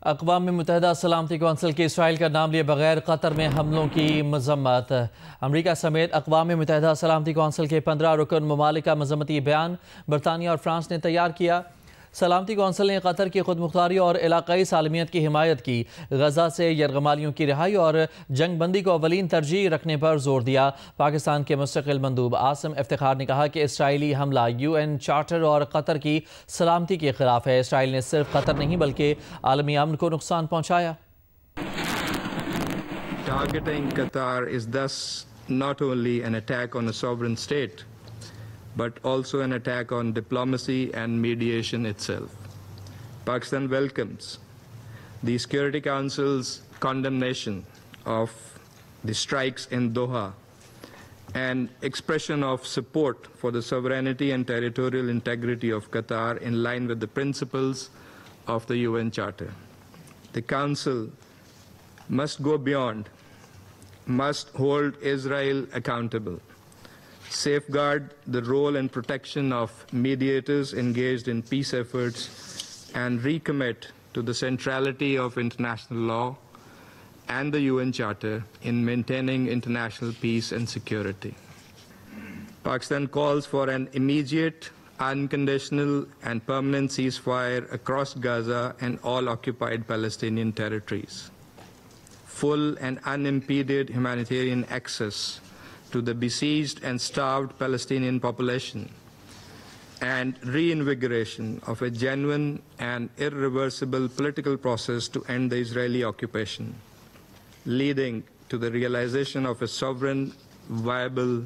अक़वाम मुत्तहिदा सलामती कौंसिल के इसराइल का नाम लिए बगैर कतर में हमलों की मजम्मत। अमरीका समेत अक़वाम मुत्तहिदा सलामती कौंसिल के 15 रुकन ममालिक का मजम्मती बयान बरतानिया और फ्रांस ने तैयार किया। सलामती कौंसिल ने कतर की खुदमुख्तारी और इलाक़ाई सालमियत की हिमायत की, गजा से यरगमालियों की रिहाई और जंग बंदी को अवलीन तरजीह रखने पर जोर दिया। पाकिस्तान के मुस्तकिल मंदूब आसिम इफ्तिखार ने कहा कि इसराइली हमला UN चार्टर और कतर की सलामती के खिलाफ है। इसराइल ने सिर्फ कतर नहीं बल्कि आलमी अमन को नुकसान पहुँचाया। Targeting Qatar is thus not only an attack on a sovereign state, but also an attack on diplomacy and mediation itself. Pakistan welcomes the Security Council's condemnation of the strikes in Doha and expression of support for the sovereignty and territorial integrity of Qatar in line with the principles of the UN Charter. The Council must go beyond, must hold Israel accountable, safeguard the role and protection of mediators engaged in peace efforts, and recommit to the centrality of international law and the UN Charter in maintaining international peace and security. Pakistan calls for an immediate, unconditional and permanent ceasefire across Gaza and all occupied Palestinian territories, full and unimpeded humanitarian access to the besieged and starved Palestinian population, and reinvigoration of a genuine and irreversible political process to end the Israeli occupation, leading to the realization of a sovereign, viable,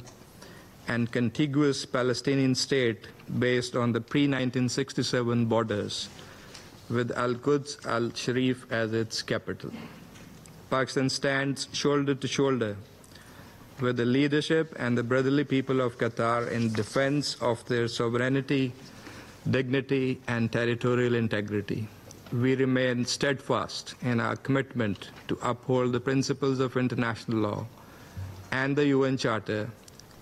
and contiguous Palestinian state based on the pre-1967 borders, with Al-Quds al-Sharif as its capital. Pakistan stands shoulder to shoulder with the leadership and the brotherly people of Qatar in defense of their sovereignty, dignity, and territorial integrity. We remain steadfast in our commitment to uphold the principles of international law and the UN Charter,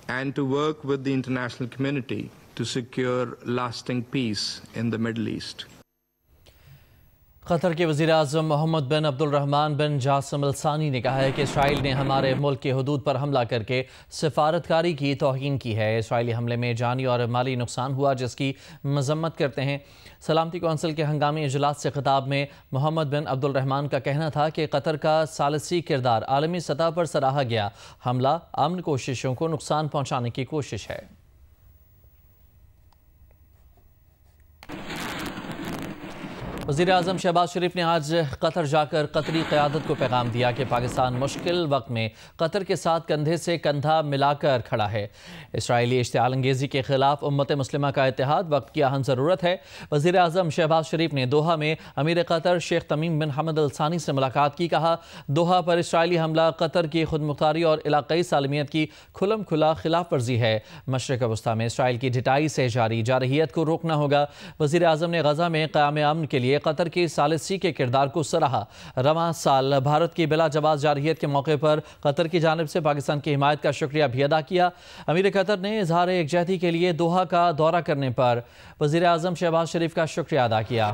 and to work with the international community to secure lasting peace in the Middle East. Qatar के वज़ीर-ए-आज़म मोहम्मद बिन अब्दुल-रहमान बिन जासिम अल-सानी ने कहा है कि Israel ने हमारे मुल्क के हदूद पर हमला करके सिफारतकारी की तौहीन की है। इसराइली हमले में जानी और माली नुकसान हुआ, जिसकी मजम्मत करते हैं। सलामती कौंसिल के हंगामी इजलास से खिताब में मोहम्मद बिन अब्दुल-रहमान का कहना था कि कतर का सालिसी किरदार आलमी सतह पर सराहा गया। हमला अमन कोशिशों को नुकसान पहुँचाने की कोशिश है। वज़ीर-ए-आज़म शहबाज शरीफ ने आज कतर जाकर कतरी क़यादत को पैगाम दिया कि पाकिस्तान मुश्किल वक्त में कतर के साथ कंधे से कंधा मिलाकर खड़ा है। इसराइली इश्तिआल अंगेज़ी के खिलाफ उम्मत मुस्लिमा का इत्तेहाद वक्त की अहम ज़रूरत है। वज़ीर-ए-आज़म शहबाज शरीफ ने दोहा में अमीर कतर शेख तमीम बिन हमद अल सानी से मुलाकात की। कहा, दोहा पर इसराइली हमला कतर की खुदमुख्तारी और इलाक़ाई सालमियत की खुलम खुला खिलाफ वर्जी है। मशरिक़ वस्ता में इसराइल की ढिटाई से जारी जारहियत को रोकना होगा। वज़ीर-ए-आज़म ने गजा में क़याम अमन के लिए कतर की सालिसी के किरदार को सराहा। रवां साल भारत की बिला जवाब जारहियत के मौके पर कतर की जानिब से पाकिस्तान की हिमायत का शुक्रिया भी अदा किया। अमीर कतर ने इजहार यकजहती के लिए दोहा का दौरा करने पर वज़ीर-ए-आज़म शहबाज शरीफ का शुक्रिया अदा किया।